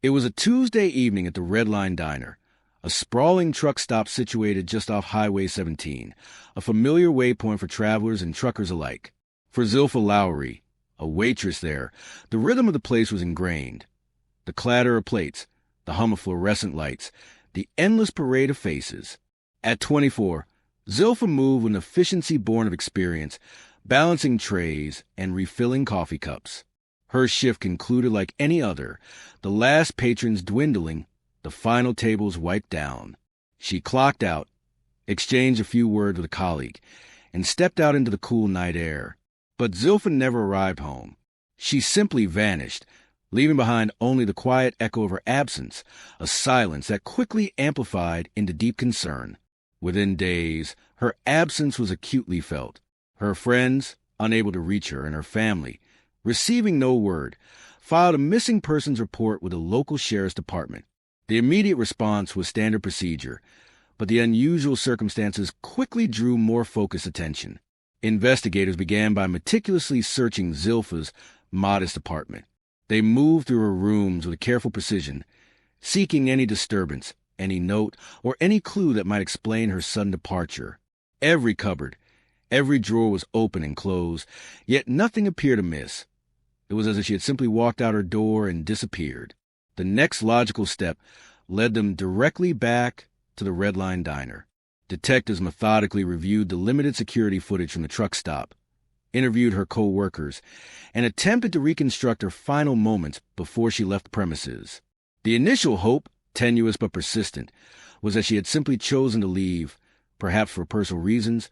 It was a Tuesday evening at the Red Line Diner, a sprawling truck stop situated just off Highway 17, a familiar waypoint for travelers and truckers alike. For Zilpha Lowery, a waitress there, the rhythm of the place was ingrained. The clatter of plates, the hum of fluorescent lights, the endless parade of faces. At 24, Zilpha moved with an efficiency born of experience, balancing trays and refilling coffee cups. Her shift concluded like any other, the last patrons dwindling, the final tables wiped down. She clocked out, exchanged a few words with a colleague, and stepped out into the cool night air. But Zilpha never arrived home. She simply vanished, leaving behind only the quiet echo of her absence, a silence that quickly amplified into deep concern. Within days, her absence was acutely felt. Her friends, unable to reach her, and her family, receiving no word, filed a missing persons report with the local sheriff's department. The immediate response was standard procedure, but the unusual circumstances quickly drew more focused attention. Investigators began by meticulously searching Zilpha's modest apartment. They moved through her rooms with careful precision, seeking any disturbance, any note, or any clue that might explain her sudden departure. Every cupboard, every drawer was open and closed, yet nothing appeared amiss. It was as if she had simply walked out her door and disappeared. The next logical step led them directly back to the Red Line Diner. Detectives methodically reviewed the limited security footage from the truck stop, interviewed her co-workers, and attempted to reconstruct her final moments before she left the premises. The initial hope, tenuous but persistent, was that she had simply chosen to leave, perhaps for personal reasons,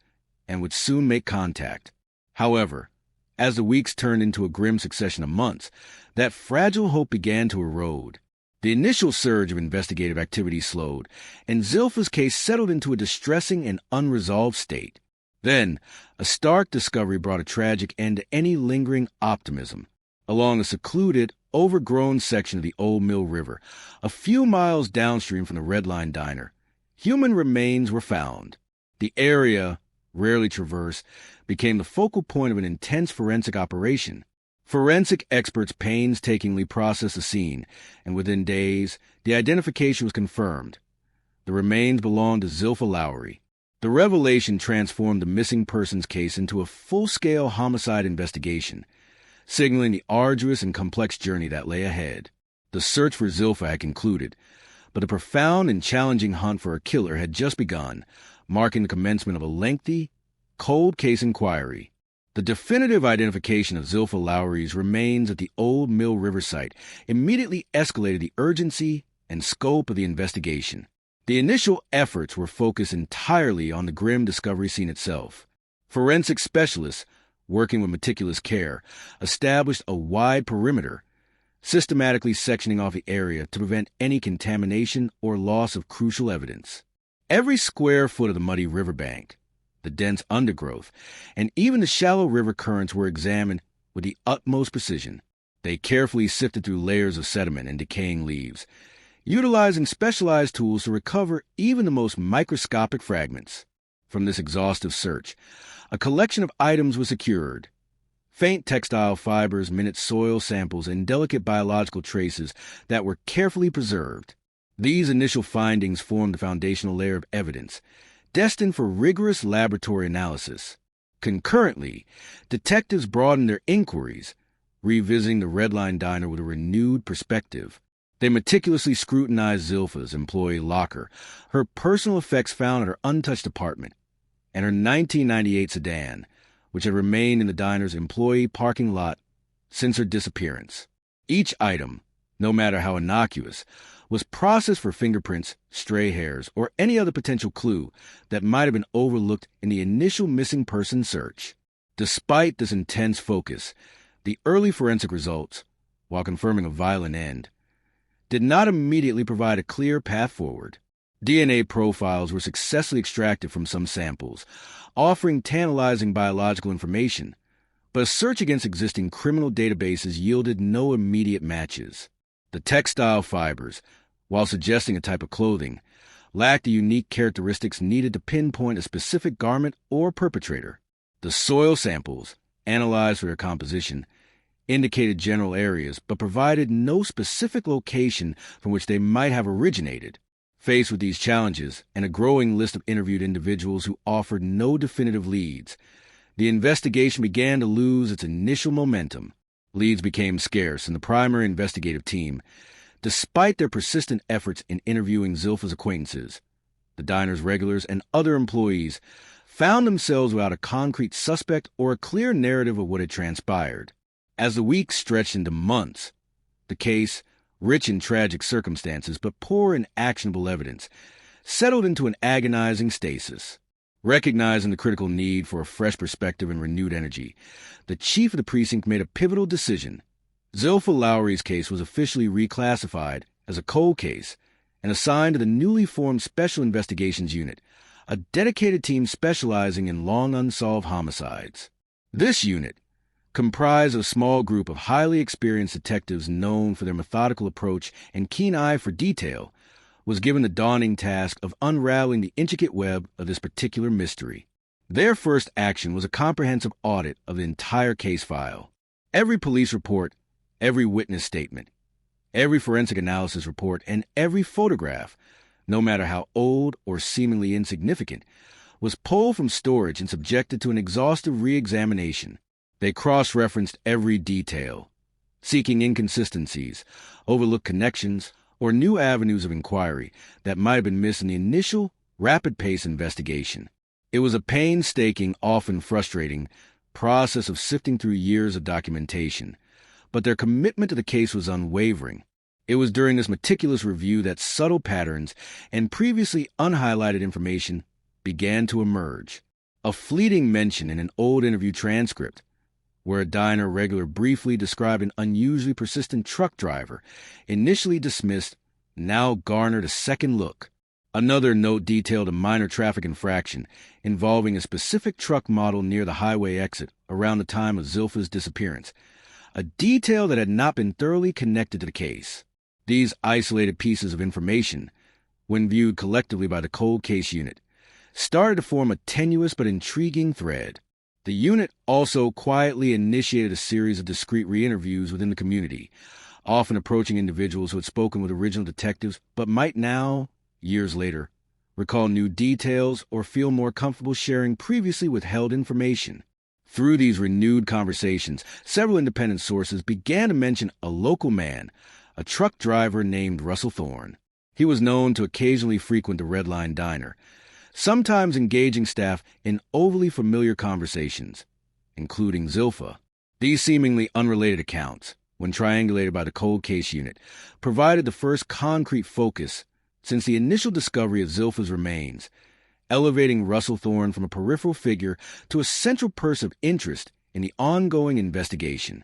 and would soon make contact. However, as the weeks turned into a grim succession of months, that fragile hope began to erode. The initial surge of investigative activity slowed, and Zilpha's case settled into a distressing and unresolved state. Then, a stark discovery brought a tragic end to any lingering optimism. Along a secluded, overgrown section of the Old Mill River, a few miles downstream from the Red Line Diner, human remains were found. The area, rarely traversed, became the focal point of an intense forensic operation. Forensic experts painstakingly processed the scene, and within days, the identification was confirmed. The remains belonged to Zilpha Lowery. The revelation transformed the missing persons case into a full-scale homicide investigation, signaling the arduous and complex journey that lay ahead. The search for Zilpha had concluded, but the profound and challenging hunt for a killer had just begun, marking the commencement of a lengthy, cold case inquiry. The definitive identification of Zilpha Lowery's remains at the Old Mill River site immediately escalated the urgency and scope of the investigation. The initial efforts were focused entirely on the grim discovery scene itself. Forensic specialists, working with meticulous care, established a wide perimeter, systematically sectioning off the area to prevent any contamination or loss of crucial evidence. Every square foot of the muddy riverbank, the dense undergrowth, and even the shallow river currents were examined with the utmost precision. They carefully sifted through layers of sediment and decaying leaves, utilizing specialized tools to recover even the most microscopic fragments. From this exhaustive search, a collection of items was secured: faint textile fibers, minute soil samples, and delicate biological traces that were carefully preserved. These initial findings formed the foundational layer of evidence, destined for rigorous laboratory analysis. Concurrently, detectives broadened their inquiries, revisiting the Red Line Diner with a renewed perspective. They meticulously scrutinized Zilpha's employee locker, her personal effects found at her untouched apartment, and her 1998 sedan, which had remained in the diner's employee parking lot since her disappearance. Each item, no matter how innocuous, was processed for fingerprints, stray hairs, or any other potential clue that might have been overlooked in the initial missing person search. Despite this intense focus, the early forensic results, while confirming a violent end, did not immediately provide a clear path forward. DNA profiles were successfully extracted from some samples, offering tantalizing biological information, but a search against existing criminal databases yielded no immediate matches. The textile fibers, while suggesting a type of clothing, lacked the unique characteristics needed to pinpoint a specific garment or perpetrator. The soil samples, analyzed for their composition, indicated general areas but provided no specific location from which they might have originated. Faced with these challenges and a growing list of interviewed individuals who offered no definitive leads, the investigation began to lose its initial momentum. Leads became scarce, and the primary investigative team, despite their persistent efforts in interviewing Zilpha's acquaintances, the diner's regulars, and other employees, found themselves without a concrete suspect or a clear narrative of what had transpired. As the weeks stretched into months, the case, rich in tragic circumstances but poor in actionable evidence, settled into an agonizing stasis. Recognizing the critical need for a fresh perspective and renewed energy, the chief of the precinct made a pivotal decision. Zilpha Lowery's case was officially reclassified as a cold case and assigned to the newly formed Special Investigations Unit, a dedicated team specializing in long unsolved homicides. This unit, comprised of a small group of highly experienced detectives known for their methodical approach and keen eye for detail, was given the daunting task of unraveling the intricate web of this particular mystery. Their first action was a comprehensive audit of the entire case file. Every police report, every witness statement, every forensic analysis report, and every photograph, no matter how old or seemingly insignificant, was pulled from storage and subjected to an exhaustive re-examination. They cross-referenced every detail, seeking inconsistencies, overlooked connections, or new avenues of inquiry that might have been missed in the initial, rapid-paced investigation. It was a painstaking, often frustrating, process of sifting through years of documentation, but their commitment to the case was unwavering. It was during this meticulous review that subtle patterns and previously unhighlighted information began to emerge. A fleeting mention in an old interview transcript, where a diner regular briefly described an unusually persistent truck driver, initially dismissed, now garnered a second look. Another note detailed a minor traffic infraction involving a specific truck model near the highway exit around the time of Zilpha's disappearance, a detail that had not been thoroughly connected to the case. These isolated pieces of information, when viewed collectively by the cold case unit, started to form a tenuous but intriguing thread. The unit also quietly initiated a series of discreet re-interviews within the community, often approaching individuals who had spoken with original detectives but might now, years later, recall new details or feel more comfortable sharing previously withheld information. Through these renewed conversations, several independent sources began to mention a local man, a truck driver named Russell Thorne. He was known to occasionally frequent the Red Line Diner, sometimes engaging staff in overly familiar conversations, including Zilpha. These seemingly unrelated accounts, when triangulated by the cold case unit, provided the first concrete focus since the initial discovery of Zilpha's remains, elevating Russell Thorne from a peripheral figure to a central person of interest in the ongoing investigation.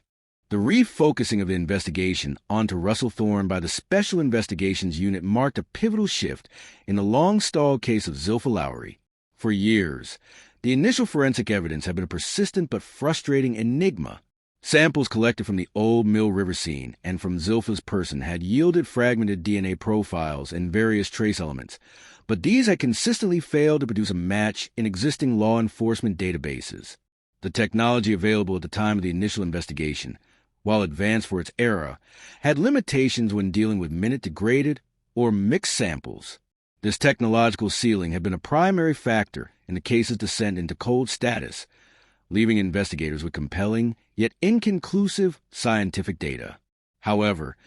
The refocusing of the investigation onto Russell Thorne by the Special Investigations Unit marked a pivotal shift in the long-stalled case of Zilpha Lowery. For years, the initial forensic evidence had been a persistent but frustrating enigma. Samples collected from the old Mill River scene and from Zilpha's person had yielded fragmented DNA profiles and various trace elements, but these had consistently failed to produce a match in existing law enforcement databases. The technology available at the time of the initial investigation, while advanced for its era, had limitations when dealing with minute-degraded or mixed samples. This technological ceiling had been a primary factor in the case's descent into cold status, leaving investigators with compelling yet inconclusive scientific data. However,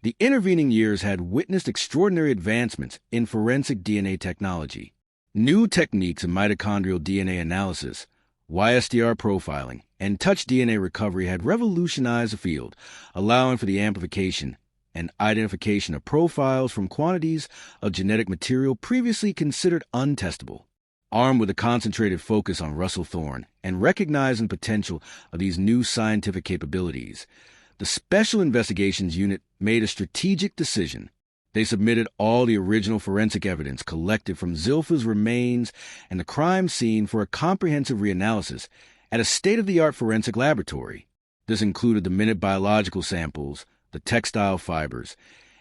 the intervening years had witnessed extraordinary advancements in forensic DNA technology. New techniques in mitochondrial DNA analysis, YSDR profiling, and touch DNA recovery had revolutionized the field, allowing for the amplification and identification of profiles from quantities of genetic material previously considered untestable. Armed with a concentrated focus on Russell Thorne and recognizing the potential of these new scientific capabilities, the Special Investigations Unit made a strategic decision. They submitted all the original forensic evidence collected from Zilpha's remains and the crime scene for a comprehensive reanalysis at a state-of-the-art forensic laboratory. This included the minute biological samples, the textile fibers,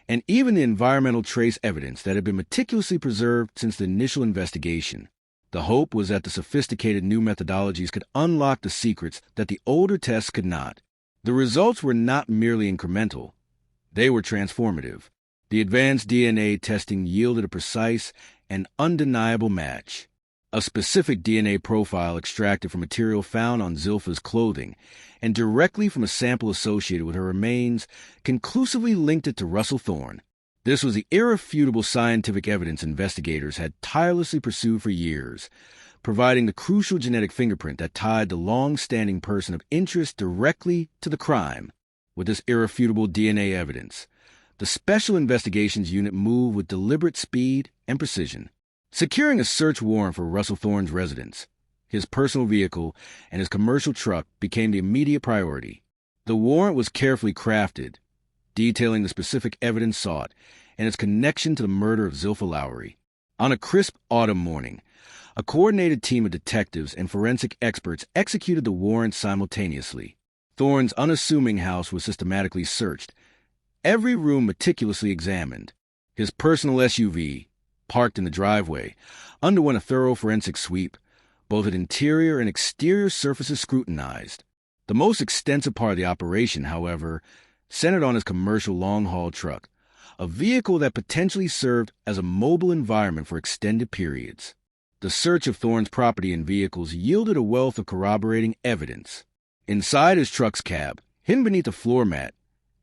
and even the environmental trace evidence that had been meticulously preserved since the initial investigation. The hope was that the sophisticated new methodologies could unlock the secrets that the older tests could not. The results were not merely incremental, they were transformative. The advanced DNA testing yielded a precise and undeniable match. A specific DNA profile extracted from material found on Zilpha's clothing and directly from a sample associated with her remains conclusively linked it to Russell Thorne. This was the irrefutable scientific evidence investigators had tirelessly pursued for years, providing the crucial genetic fingerprint that tied the long-standing person of interest directly to the crime. With this irrefutable DNA evidence, the Special Investigations Unit moved with deliberate speed and precision. Securing a search warrant for Russell Thorne's residence, his personal vehicle, and his commercial truck became the immediate priority. The warrant was carefully crafted, detailing the specific evidence sought and its connection to the murder of Zilpha Lowery. On a crisp autumn morning, a coordinated team of detectives and forensic experts executed the warrant simultaneously. Thorne's unassuming house was systematically searched, every room meticulously examined. His personal SUV, parked in the driveway, underwent a thorough forensic sweep, both its interior and exterior surfaces scrutinized. The most extensive part of the operation, however, centered on his commercial long-haul truck, a vehicle that potentially served as a mobile environment for extended periods. The search of Thorne's property and vehicles yielded a wealth of corroborating evidence. Inside his truck's cab, hidden beneath a floor mat,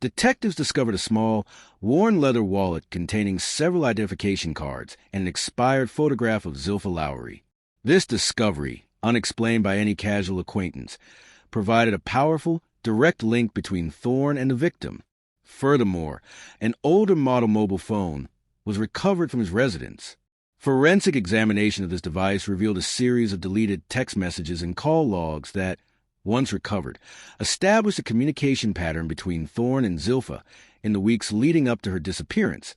detectives discovered a small, worn leather wallet containing several identification cards and an expired photograph of Zilpha Lowery. This discovery, unexplained by any casual acquaintance, provided a powerful, direct link between Thorne and the victim. Furthermore, an older model mobile phone was recovered from his residence. Forensic examination of this device revealed a series of deleted text messages and call logs that, once recovered, established a communication pattern between Thorne and Zilpha in the weeks leading up to her disappearance,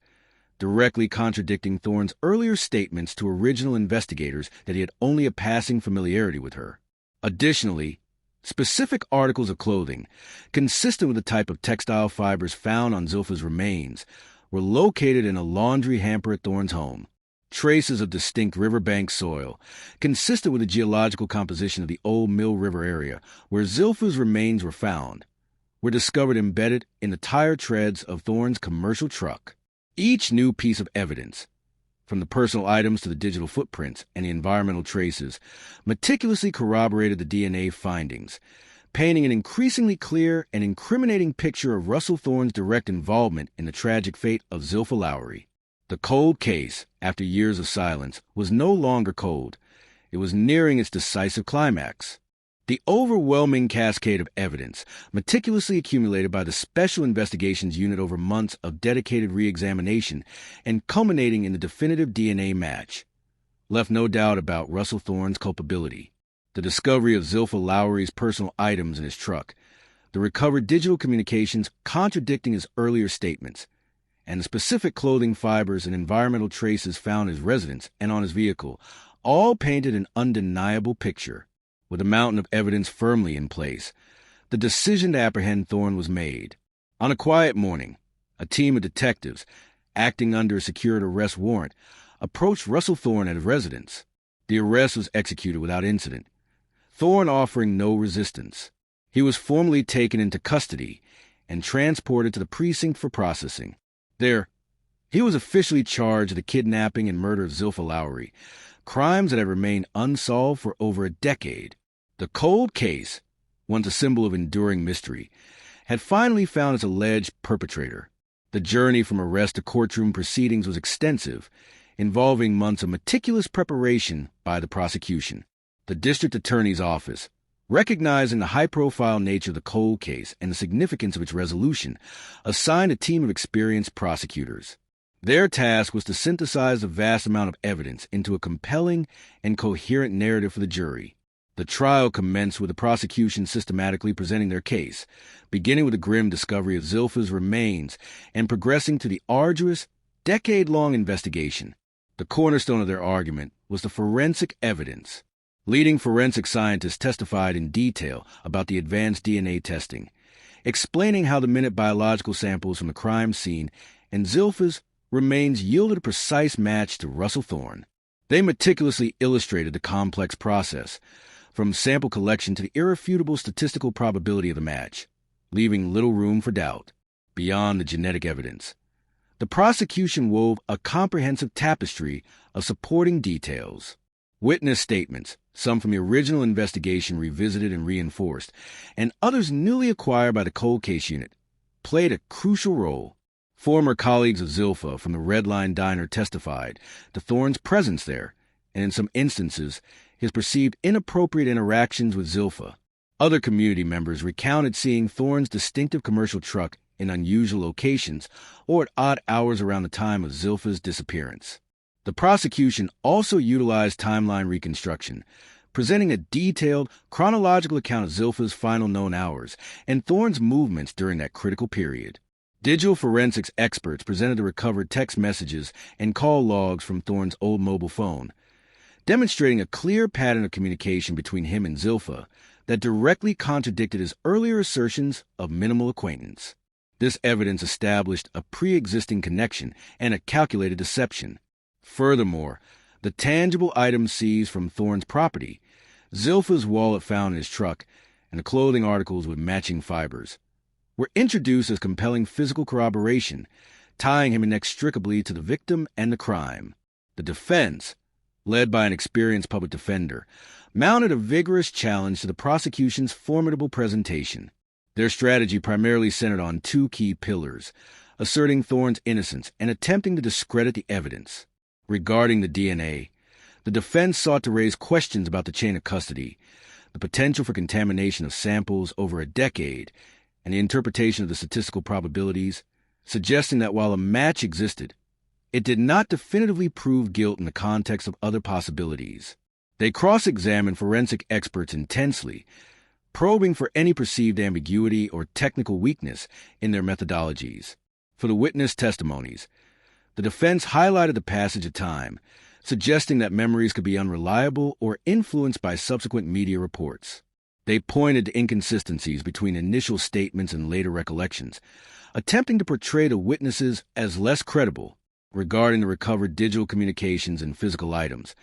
directly contradicting Thorne's earlier statements to original investigators that he had only a passing familiarity with her. Additionally, specific articles of clothing, consistent with the type of textile fibers found on Zilpha's remains, were located in a laundry hamper at Thorne's home. Traces of distinct riverbank soil, consistent with the geological composition of the old Mill River area where Zilpha's remains were found, were discovered embedded in the tire treads of Thorne's commercial truck. Each new piece of evidence, from the personal items to the digital footprints and the environmental traces, meticulously corroborated the DNA findings, painting an increasingly clear and incriminating picture of Russell Thorne's direct involvement in the tragic fate of Zilpha Lowery. The cold case, after years of silence, was no longer cold. It was nearing its decisive climax. The overwhelming cascade of evidence, meticulously accumulated by the Special Investigations Unit over months of dedicated re-examination and culminating in the definitive DNA match, left no doubt about Russell Thorne's culpability. The discovery of Zilpha Lowery's personal items in his truck, the recovered digital communications contradicting his earlier statements, and the specific clothing fibers and environmental traces found in his residence and on his vehicle, all painted an undeniable picture. With a mountain of evidence firmly in place, the decision to apprehend Thorne was made. On a quiet morning, a team of detectives, acting under a secured arrest warrant, approached Russell Thorne at his residence. The arrest was executed without incident, Thorne offering no resistance. He was formally taken into custody and transported to the precinct for processing. There, he was officially charged with the kidnapping and murder of Zilpha Lowery, crimes that have remained unsolved for over a decade. The cold case, once a symbol of enduring mystery, had finally found its alleged perpetrator. The journey from arrest to courtroom proceedings was extensive, involving months of meticulous preparation by the prosecution. The district attorney's office, recognizing the high-profile nature of the cold case and the significance of its resolution, assigned a team of experienced prosecutors. Their task was to synthesize a vast amount of evidence into a compelling and coherent narrative for the jury. The trial commenced with the prosecution systematically presenting their case, beginning with the grim discovery of Zilpha's remains and progressing to the arduous, decade-long investigation. The cornerstone of their argument was the forensic evidence. Leading forensic scientists testified in detail about the advanced DNA testing, explaining how the minute biological samples from the crime scene and Zilpha's remains yielded a precise match to Russell Thorne. They meticulously illustrated the complex process, from sample collection to the irrefutable statistical probability of the match. leaving little room for doubt. Beyond the genetic evidence, the prosecution wove a comprehensive tapestry of supporting details. Witness statements, some from the original investigation revisited and reinforced, and others newly acquired by the cold case unit, played a crucial role. Former colleagues of Zilpha from the Red Line Diner testified to Thorne's presence there, and in some instances, his perceived inappropriate interactions with Zilpha. Other community members recounted seeing Thorne's distinctive commercial truck in unusual locations or at odd hours around the time of Zilpha's disappearance. The prosecution also utilized timeline reconstruction, presenting a detailed, chronological account of Zilpha's final known hours and Thorne's movements during that critical period. Digital forensics experts presented the recovered text messages and call logs from Thorne's old mobile phone, demonstrating a clear pattern of communication between him and Zilpha that directly contradicted his earlier assertions of minimal acquaintance. This evidence established a pre-existing connection and a calculated deception. Furthermore, the tangible items seized from Thorne's property, Zilpha's wallet found in his truck, and the clothing articles with matching fibers, were introduced as compelling physical corroboration, tying him inextricably to the victim and the crime. The defense, led by an experienced public defender, mounted a vigorous challenge to the prosecution's formidable presentation. Their strategy primarily centered on two key pillars, asserting Thorne's innocence and attempting to discredit the evidence. Regarding the DNA, the defense sought to raise questions about the chain of custody, the potential for contamination of samples over a decade, and the interpretation of the statistical probabilities, suggesting that while a match existed, it did not definitively prove guilt in the context of other possibilities. They cross-examined forensic experts intensely, probing for any perceived ambiguity or technical weakness in their methodologies. For the witness testimonies, the defense highlighted the passage of time, suggesting that memories could be unreliable or influenced by subsequent media reports. They pointed to inconsistencies between initial statements and later recollections, attempting to portray the witnesses as less credible. Regarding the recovered digital communications and physical items,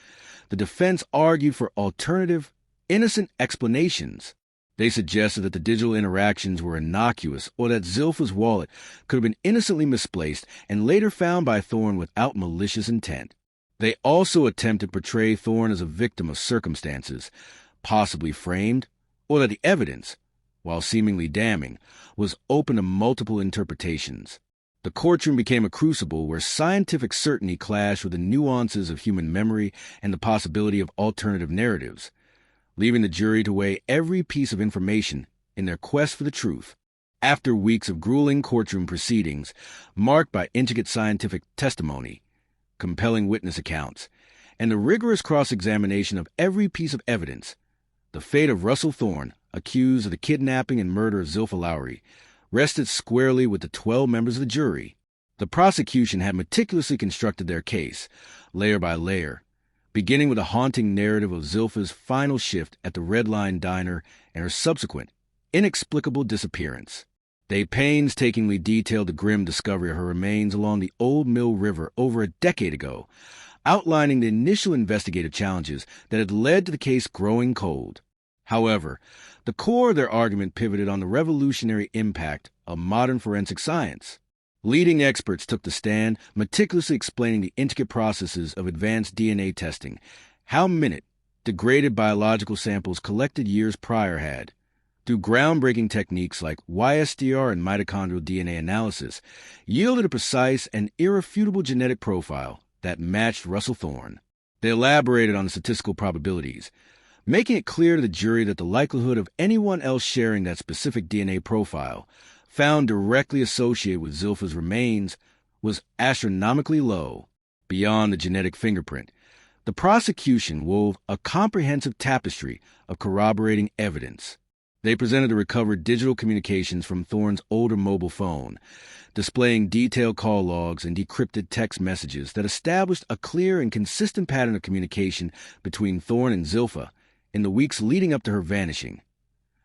the defense argued for alternative, innocent explanations. They suggested that the digital interactions were innocuous or that Zilpha's wallet could have been innocently misplaced and later found by Thorne without malicious intent. They also attempted to portray Thorne as a victim of circumstances, possibly framed, or that the evidence, while seemingly damning, was open to multiple interpretations. The courtroom became a crucible where scientific certainty clashed with the nuances of human memory and the possibility of alternative narratives, leaving the jury to weigh every piece of information in their quest for the truth. After weeks of grueling courtroom proceedings, marked by intricate scientific testimony, compelling witness accounts, and the rigorous cross-examination of every piece of evidence, the fate of Russell Thorne, accused of the kidnapping and murder of Zilpha Lowery, rested squarely with the 12 members of the jury. The prosecution had meticulously constructed their case, layer by layer, beginning with a haunting narrative of Zilpha's final shift at the Red Line Diner and her subsequent, inexplicable disappearance. They painstakingly detailed the grim discovery of her remains along the Old Mill River over a decade ago, outlining the initial investigative challenges that had led to the case growing cold. However, the core of their argument pivoted on the revolutionary impact of modern forensic science. Leading experts took the stand, meticulously explaining the intricate processes of advanced DNA testing, how minute, degraded biological samples collected years prior had, through groundbreaking techniques like YSDR and mitochondrial DNA analysis, yielded a precise and irrefutable genetic profile that matched Russell Thorne. They elaborated on the statistical probabilities, making it clear to the jury that the likelihood of anyone else sharing that specific DNA profile, found directly associated with Zilpha's remains, was astronomically low. Beyond the genetic fingerprint, the prosecution wove a comprehensive tapestry of corroborating evidence. They presented the recovered digital communications from Thorne's older mobile phone, displaying detailed call logs and decrypted text messages that established a clear and consistent pattern of communication between Thorne and Zilpha in the weeks leading up to her vanishing,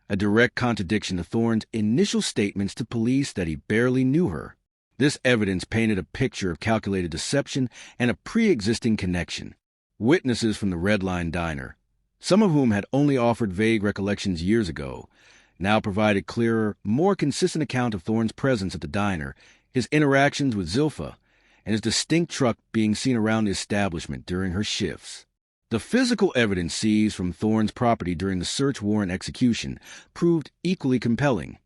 a direct contradiction to Thorne's initial statements to police that he barely knew her. This evidence painted a picture of calculated deception and a pre-existing connection. Witnesses from the Red Line Diner, some of whom had only offered vague recollections years ago, now provided clearer, more consistent account of Thorne's presence at the diner, his interactions with Zilpha, and his distinct truck being seen around the establishment during her shifts. The physical evidence seized from Thorne's property during the search warrant execution proved equally compelling.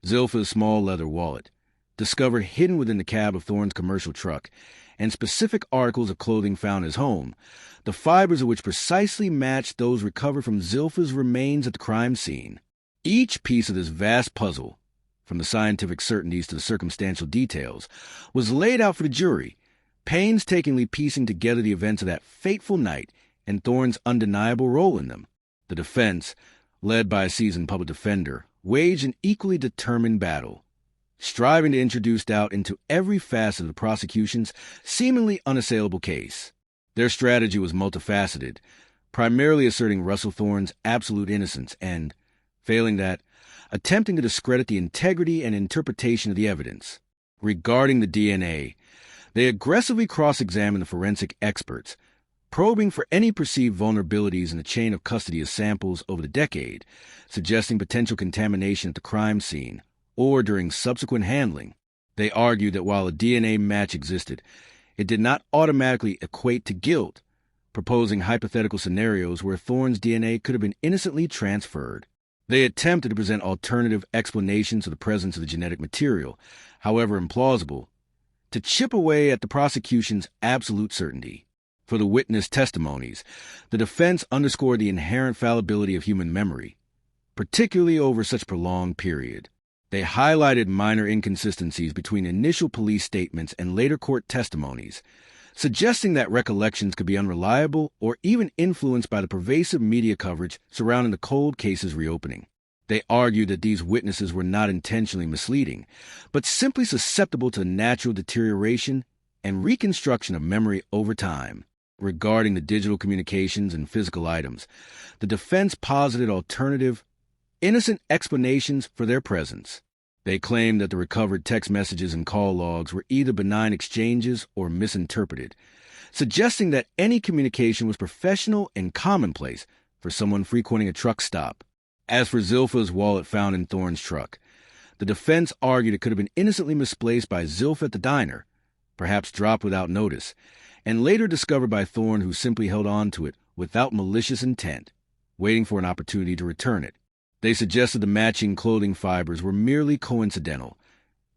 Zilpha's small leather wallet, discovered hidden within the cab of Thorne's commercial truck, and specific articles of clothing found in his home, the fibers of which precisely matched those recovered from Zilpha's remains at the crime scene. Each piece of this vast puzzle, from the scientific certainties to the circumstantial details, was laid out for the jury, painstakingly piecing together the events of that fateful night and Thorne's undeniable role in them. The defense, led by a seasoned public defender, waged an equally determined battle, striving to introduce doubt into every facet of the prosecution's seemingly unassailable case. Their strategy was multifaceted, primarily asserting Russell Thorne's absolute innocence and, failing that, attempting to discredit the integrity and interpretation of the evidence. Regarding the DNA, they aggressively cross-examined the forensic experts, probing for any perceived vulnerabilities in the chain of custody of samples over the decade, suggesting potential contamination at the crime scene or during subsequent handling. They argued that while a DNA match existed, it did not automatically equate to guilt, proposing hypothetical scenarios where Thorne's DNA could have been innocently transferred. They attempted to present alternative explanations of the presence of the genetic material, however implausible, to chip away at the prosecution's absolute certainty. For the witness testimonies, the defense underscored the inherent fallibility of human memory, particularly over such a prolonged period. They highlighted minor inconsistencies between initial police statements and later court testimonies, suggesting that recollections could be unreliable or even influenced by the pervasive media coverage surrounding the cold case's reopening. They argued that these witnesses were not intentionally misleading, but simply susceptible to natural deterioration and reconstruction of memory over time. Regarding the digital communications and physical items, the defense posited alternative, innocent explanations for their presence. They claimed that the recovered text messages and call logs were either benign exchanges or misinterpreted, suggesting that any communication was professional and commonplace for someone frequenting a truck stop. As for Zilpha's wallet found in Thorne's truck, the defense argued it could have been innocently misplaced by Zilpha at the diner, perhaps dropped without notice, and later discovered by Thorne, who simply held on to it without malicious intent, waiting for an opportunity to return it. They suggested the matching clothing fibers were merely coincidental,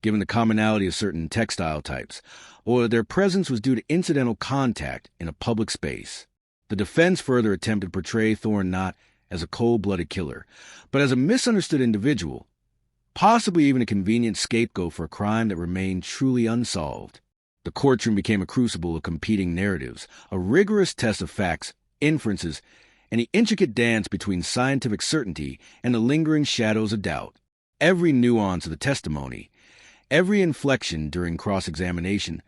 given the commonality of certain textile types, or that their presence was due to incidental contact in a public space. The defense further attempted to portray Thorne not as a cold-blooded killer, but as a misunderstood individual, possibly even a convenient scapegoat for a crime that remained truly unsolved. The courtroom became a crucible of competing narratives, a rigorous test of facts, inferences, and the intricate dance between scientific certainty and the lingering shadows of doubt. Every nuance of the testimony, every inflection during cross-examination,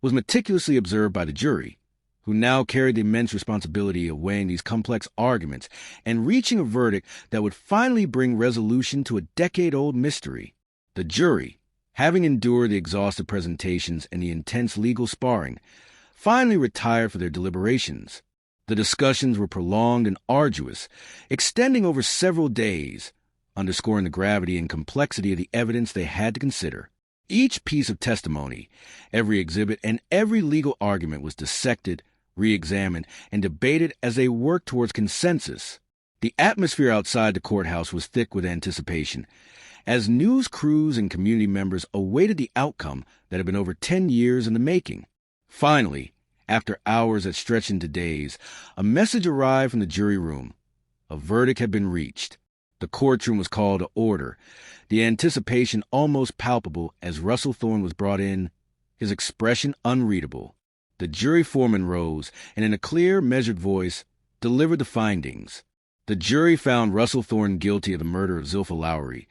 was meticulously observed by the jury, who now carried the immense responsibility of weighing these complex arguments and reaching a verdict that would finally bring resolution to a decade-old mystery. The jury, having endured the exhaustive presentations and the intense legal sparring, finally retired for their deliberations. The discussions were prolonged and arduous, extending over several days, underscoring the gravity and complexity of the evidence they had to consider. Each piece of testimony, every exhibit, and every legal argument was dissected, re-examined, and debated as they worked towards consensus. The atmosphere outside the courthouse was thick with anticipation, as news crews and community members awaited the outcome that had been over 10 years in the making. Finally, after hours that stretched into days, a message arrived from the jury room. A verdict had been reached. The courtroom was called to order, the anticipation almost palpable as Russell Thorne was brought in, his expression unreadable. The jury foreman rose and, in a clear, measured voice, delivered the findings. The jury found Russell Thorne guilty of the murder of Zilpha Lowery,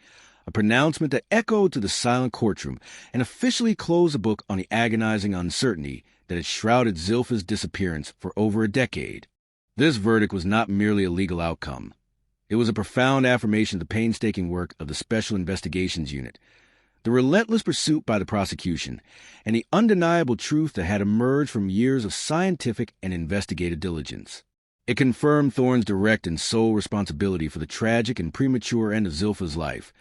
a pronouncement that echoed to the silent courtroom and officially closed the book on the agonizing uncertainty that had shrouded Zilpha's disappearance for over a decade. This verdict was not merely a legal outcome. It was a profound affirmation of the painstaking work of the Special Investigations Unit, the relentless pursuit by the prosecution, and the undeniable truth that had emerged from years of scientific and investigative diligence. It confirmed Thorne's direct and sole responsibility for the tragic and premature end of Zilpha's life,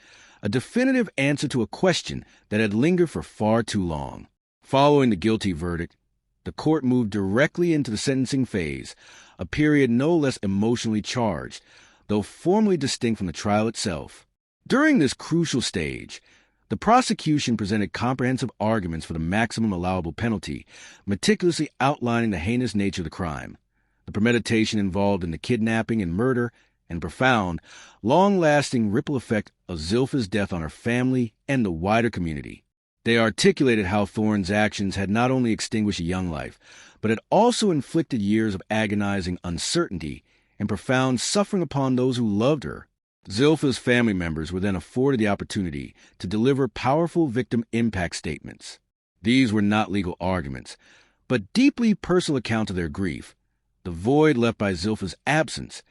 a definitive answer to a question that had lingered for far too long. Following the guilty verdict, the court moved directly into the sentencing phase, a period no less emotionally charged, though formally distinct from the trial itself. During this crucial stage, the prosecution presented comprehensive arguments for the maximum allowable penalty, meticulously outlining the heinous nature of the crime, the premeditation involved in the kidnapping and murder, and profound, long-lasting ripple effect of Zilpha's death on her family and the wider community. They articulated how Thorne's actions had not only extinguished a young life, but had also inflicted years of agonizing uncertainty and profound suffering upon those who loved her. Zilpha's family members were then afforded the opportunity to deliver powerful victim impact statements. These were not legal arguments, but deeply personal accounts of their grief, the void left by Zilpha's absence,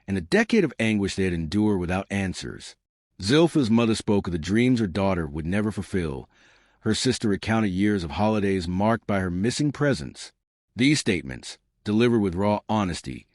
and the decade of anguish they had endured without answers. Zilpha's mother spoke of the dreams her daughter would never fulfill. Her sister recounted years of holidays marked by her missing presence. These statements, delivered with raw honesty,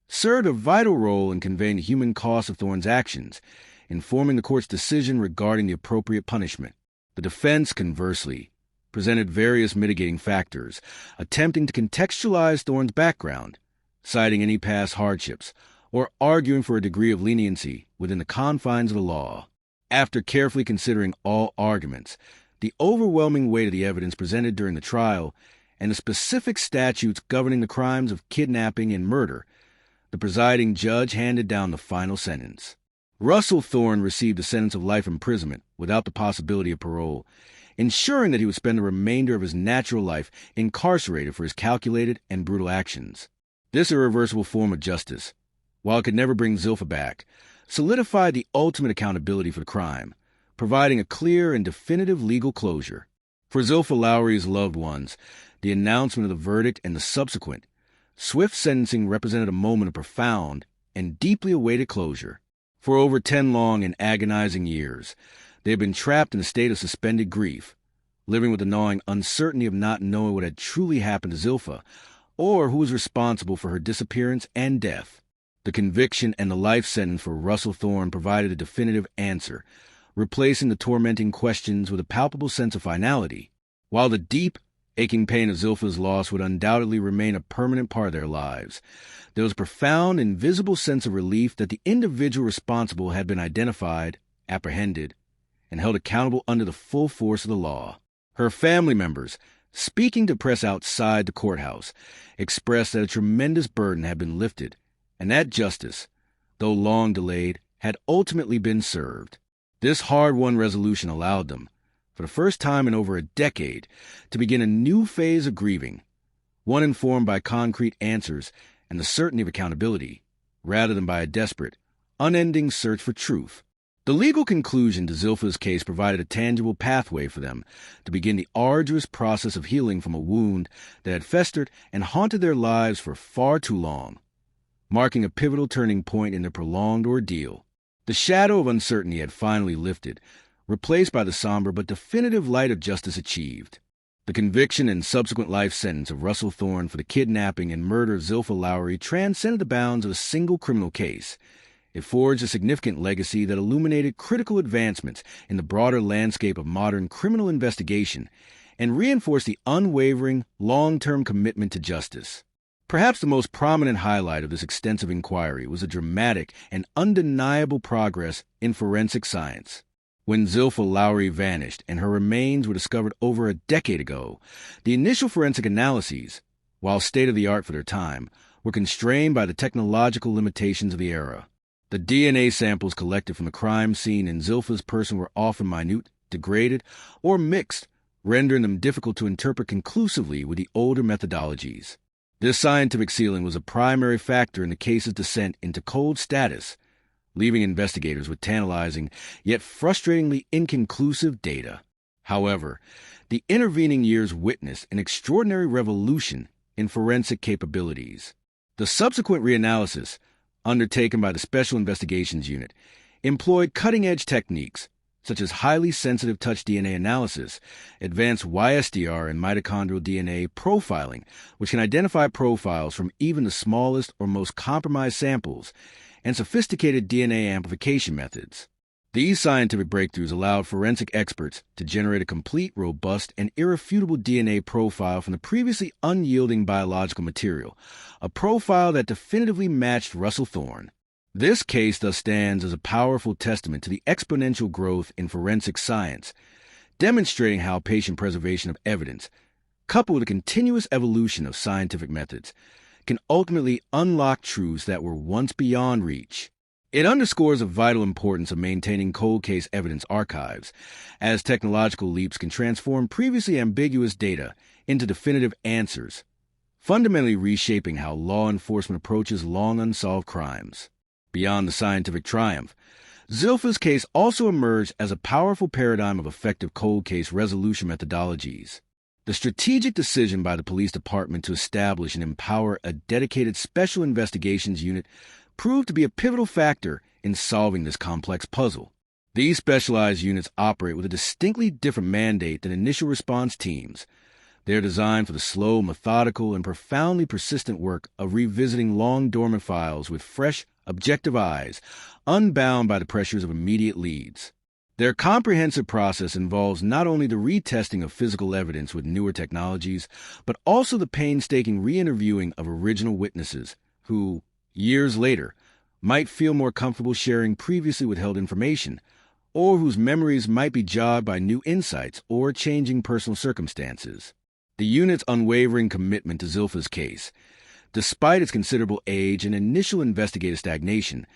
served a vital role in conveying the human cost of Thorne's actions, informing the court's decision regarding the appropriate punishment. The defense, conversely, presented various mitigating factors, attempting to contextualize Thorne's background, citing any past hardships, or arguing for a degree of leniency within the confines of the law. After carefully considering all arguments, the overwhelming weight of the evidence presented during the trial, and the specific statutes governing the crimes of kidnapping and murder, the presiding judge handed down the final sentence. Russell Thorne received a sentence of life imprisonment without the possibility of parole, ensuring that he would spend the remainder of his natural life incarcerated for his calculated and brutal actions. This irreversible form of justice, while it could never bring Zilpha back, solidified the ultimate accountability for the crime, providing a clear and definitive legal closure. For Zilpha Lowery's loved ones, the announcement of the verdict and the subsequent, swift sentencing represented a moment of profound and deeply awaited closure. For over 10 long and agonizing years, they had been trapped in a state of suspended grief, living with the gnawing uncertainty of not knowing what had truly happened to Zilpha, or who was responsible for her disappearance and death. The conviction and the life sentence for Russell Thorne provided a definitive answer, replacing the tormenting questions with a palpable sense of finality. While the deep, aching pain of Zilpha's loss would undoubtedly remain a permanent part of their lives, there was a profound, invisible sense of relief that the individual responsible had been identified, apprehended, and held accountable under the full force of the law. Her family members, speaking to press outside the courthouse, expressed that a tremendous burden had been lifted, and that justice, though long delayed, had ultimately been served. This hard-won resolution allowed them, for the first time in over a decade, to begin a new phase of grieving, one informed by concrete answers and the certainty of accountability, rather than by a desperate, unending search for truth. The legal conclusion to Zilpha's case provided a tangible pathway for them to begin the arduous process of healing from a wound that had festered and haunted their lives for far too long, marking a pivotal turning point in their prolonged ordeal. The shadow of uncertainty had finally lifted, replaced by the somber but definitive light of justice achieved. The conviction and subsequent life sentence of Russell Thorne for the kidnapping and murder of Zilpha Lowery transcended the bounds of a single criminal case. It forged a significant legacy that illuminated critical advancements in the broader landscape of modern criminal investigation and reinforced the unwavering, long-term commitment to justice. Perhaps the most prominent highlight of this extensive inquiry was the dramatic and undeniable progress in forensic science. When Zilpha Lowery vanished and her remains were discovered over a decade ago, the initial forensic analyses, while state-of-the-art for their time, were constrained by the technological limitations of the era. The DNA samples collected from the crime scene in Zilpha's person were often minute, degraded, or mixed, rendering them difficult to interpret conclusively with the older methodologies. This scientific ceiling was a primary factor in the case's descent into cold status, leaving investigators with tantalizing yet frustratingly inconclusive data. However, the intervening years witnessed an extraordinary revolution in forensic capabilities. The subsequent reanalysis, undertaken by the Special Investigations Unit, employed cutting-edge techniques, such as highly sensitive touch DNA analysis, advanced YSDR and mitochondrial DNA profiling, which can identify profiles from even the smallest or most compromised samples, and sophisticated DNA amplification methods. These scientific breakthroughs allowed forensic experts to generate a complete, robust, and irrefutable DNA profile from the previously unyielding biological material, a profile that definitively matched Russell Thorne. This case thus stands as a powerful testament to the exponential growth in forensic science, demonstrating how patient preservation of evidence, coupled with a continuous evolution of scientific methods, can ultimately unlock truths that were once beyond reach. It underscores the vital importance of maintaining cold case evidence archives, as technological leaps can transform previously ambiguous data into definitive answers, fundamentally reshaping how law enforcement approaches long unsolved crimes. Beyond the scientific triumph, Zilpha's case also emerged as a powerful paradigm of effective cold case resolution methodologies. The strategic decision by the police department to establish and empower a dedicated special investigations unit proved to be a pivotal factor in solving this complex puzzle. These specialized units operate with a distinctly different mandate than initial response teams. They are designed for the slow, methodical, and profoundly persistent work of revisiting long-dormant files with fresh, objective eyes, unbound by the pressures of immediate leads. Their comprehensive process involves not only the retesting of physical evidence with newer technologies, but also the painstaking re-interviewing of original witnesses who, years later, might feel more comfortable sharing previously withheld information, or whose memories might be jogged by new insights or changing personal circumstances. The unit's unwavering commitment to Zilpha's case, despite its considerable age and initial investigative stagnation,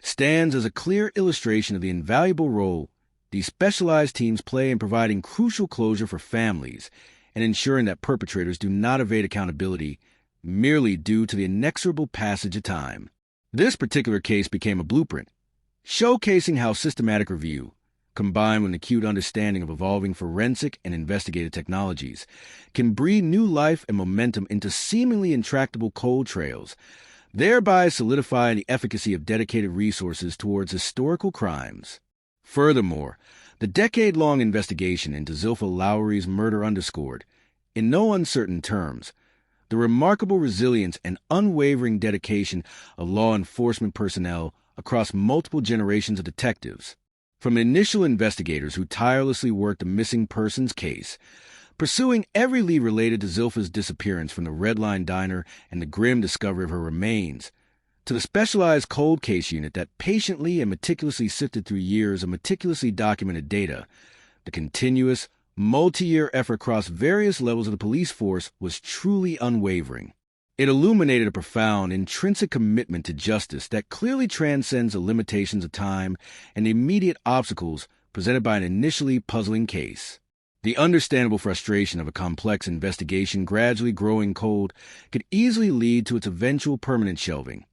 stands as a clear illustration of the invaluable role these specialized teams play in providing crucial closure for families and ensuring that perpetrators do not evade accountability merely due to the inexorable passage of time. This particular case became a blueprint, showcasing how systematic review, combined with an acute understanding of evolving forensic and investigative technologies, can breathe new life and momentum into seemingly intractable cold trails, thereby solidifying the efficacy of dedicated resources towards historical crimes. Furthermore, the decade-long investigation into Zilpha Lowery's murder underscored, in no uncertain terms, the remarkable resilience and unwavering dedication of law enforcement personnel across multiple generations of detectives. From initial investigators who tirelessly worked a missing persons case, pursuing every lead related to Zilpha's disappearance from the Red Line Diner and the grim discovery of her remains, to the specialized cold case unit that patiently and meticulously sifted through years of meticulously documented data, the continuous, multi-year effort across various levels of the police force was truly unwavering. It illuminated a profound, intrinsic commitment to justice that clearly transcends the limitations of time and the immediate obstacles presented by an initially puzzling case. The understandable frustration of a complex investigation gradually growing cold could easily lead to its eventual permanent shelving.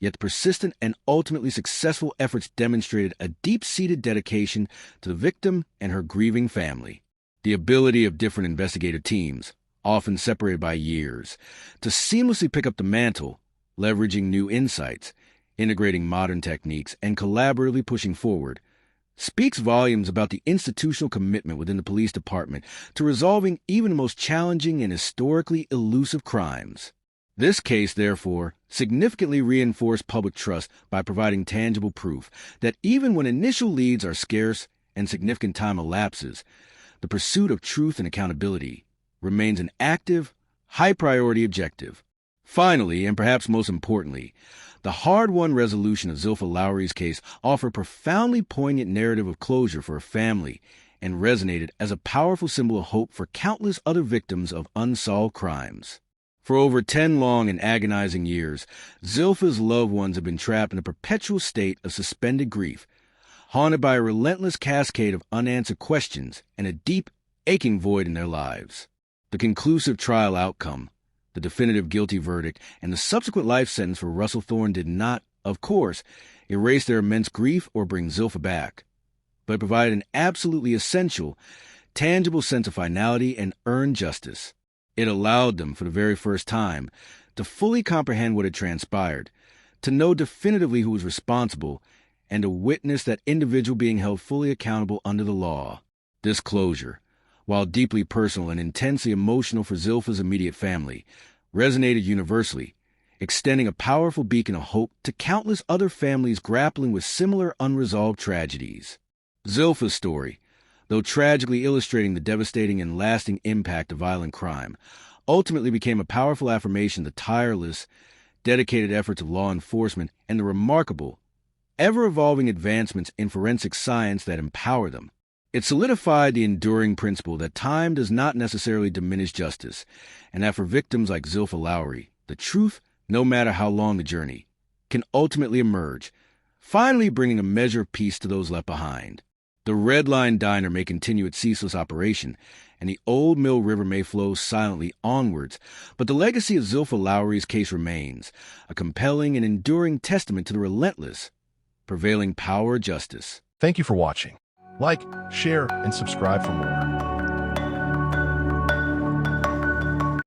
Yet the persistent and ultimately successful efforts demonstrated a deep-seated dedication to the victim and her grieving family. The ability of different investigative teams, often separated by years, to seamlessly pick up the mantle, leveraging new insights, integrating modern techniques, and collaboratively pushing forward, speaks volumes about the institutional commitment within the police department to resolving even the most challenging and historically elusive crimes. This case, therefore, significantly reinforced public trust by providing tangible proof that even when initial leads are scarce and significant time elapses, the pursuit of truth and accountability remains an active, high-priority objective. Finally, and perhaps most importantly, the hard-won resolution of Zilpha Lowery's case offered a profoundly poignant narrative of closure for her family and resonated as a powerful symbol of hope for countless other victims of unsolved crimes. For over 10 long and agonizing years, Zilpha's loved ones have been trapped in a perpetual state of suspended grief, haunted by a relentless cascade of unanswered questions and a deep, aching void in their lives. The conclusive trial outcome, the definitive guilty verdict, and the subsequent life sentence for Russell Thorne did not, of course, erase their immense grief or bring Zilpha back, but provided an absolutely essential, tangible sense of finality and earned justice. It allowed them, for the very first time, to fully comprehend what had transpired, to know definitively who was responsible, and to witness that individual being held fully accountable under the law. This closure, while deeply personal and intensely emotional for Zilpha's immediate family, resonated universally, extending a powerful beacon of hope to countless other families grappling with similar unresolved tragedies. Zilpha's story, though tragically illustrating the devastating and lasting impact of violent crime, ultimately became a powerful affirmation of the tireless, dedicated efforts of law enforcement and the remarkable, ever-evolving advancements in forensic science that empower them. It solidified the enduring principle that time does not necessarily diminish justice, and that for victims like Zilpha Lowery, the truth, no matter how long the journey, can ultimately emerge, finally bringing a measure of peace to those left behind. The Red Line Diner may continue its ceaseless operation, and the Old Mill River may flow silently onwards, but the legacy of Zilpha Lowery's case remains, a compelling and enduring testament to the relentless, prevailing power of justice. Thank you for watching. Like, share, and subscribe for more.